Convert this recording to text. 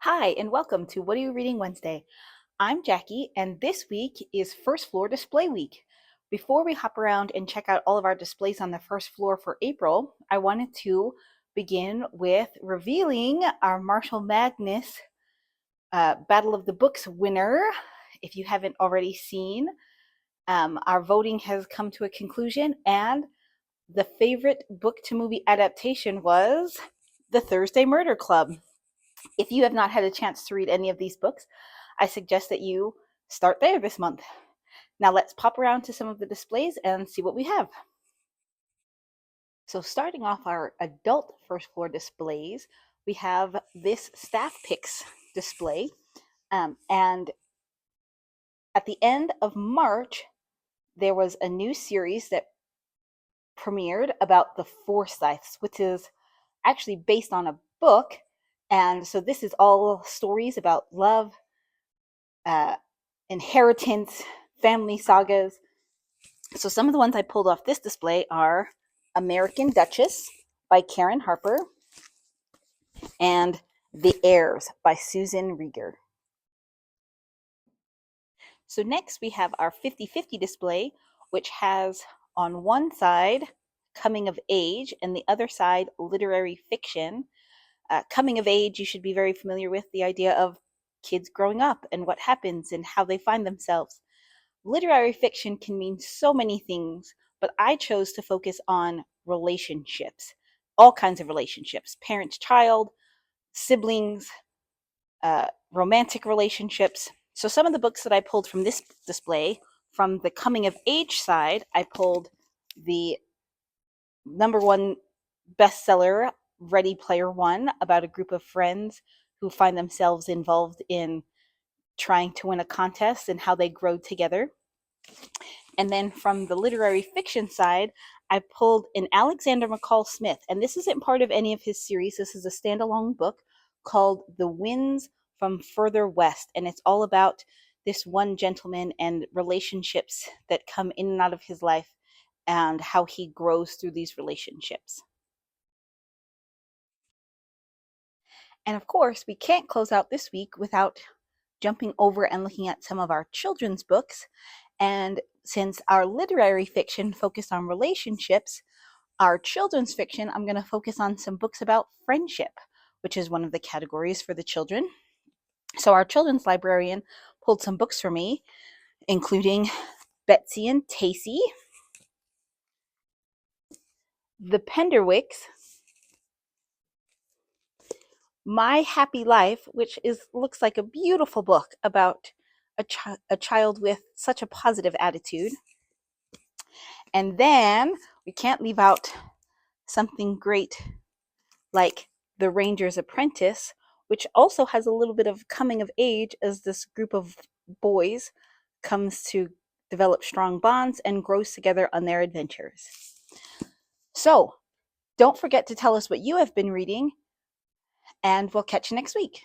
Hi, and welcome to What Are You Reading Wednesday? I'm Jackie, and this week is First Floor Display Week. Before we hop around and check out all of our displays on the first floor for April, I wanted to begin with revealing our Marshall Magnus Battle of the Books winner. If you haven't already seen, our voting has come to a conclusion, and the favorite book to movie adaptation was The Thursday Murder Club. If you have not had a chance to read any of these books, I suggest that you start there this month. Now let's pop around to some of the displays and see what we have. So starting off our adult first floor displays, we have this staff picks display. And at the end of March, there was a new series that premiered about the Forsyths, which is actually based on a book. And so this is all stories about love, inheritance, family sagas. So some of the ones I pulled off this display are American Duchess by Karen Harper and The Heirs by Susan Rieger. So next we have our 50-50 display, which has on one side coming of age and the other side literary fiction. Coming of age, you should be very familiar with the idea of kids growing up and what happens and how they find themselves. Literary fiction can mean so many things, but I chose to focus on relationships, all kinds of relationships, parent-child, siblings, romantic relationships. So some of the books that I pulled from this display, from the coming of age side, I pulled the #1 bestseller, Ready Player One, about a group of friends who find themselves involved in trying to win a contest and how they grow together. And then from the literary fiction side, I pulled an Alexander McCall Smith, and this isn't part of any of his series. This is a standalone book called The Winds from Further West, and it's all about this one gentleman and relationships that come in and out of his life and how he grows through these relationships. And of course, we can't close out this week without jumping over and looking at some of our children's books. And since our literary fiction focused on relationships, our children's fiction, I'm going to focus on some books about friendship, which is one of the categories for the children. So our children's librarian pulled some books for me, including Betsy and Tacy, The Penderwicks, My Happy Life, which looks like a beautiful book about a child with such a positive attitude. And then we can't leave out something great like The Ranger's Apprentice, which also has a little bit of coming of age as this group of boys comes to develop strong bonds and grows together on their adventures. So don't forget to tell us what you have been reading, and we'll catch you next week.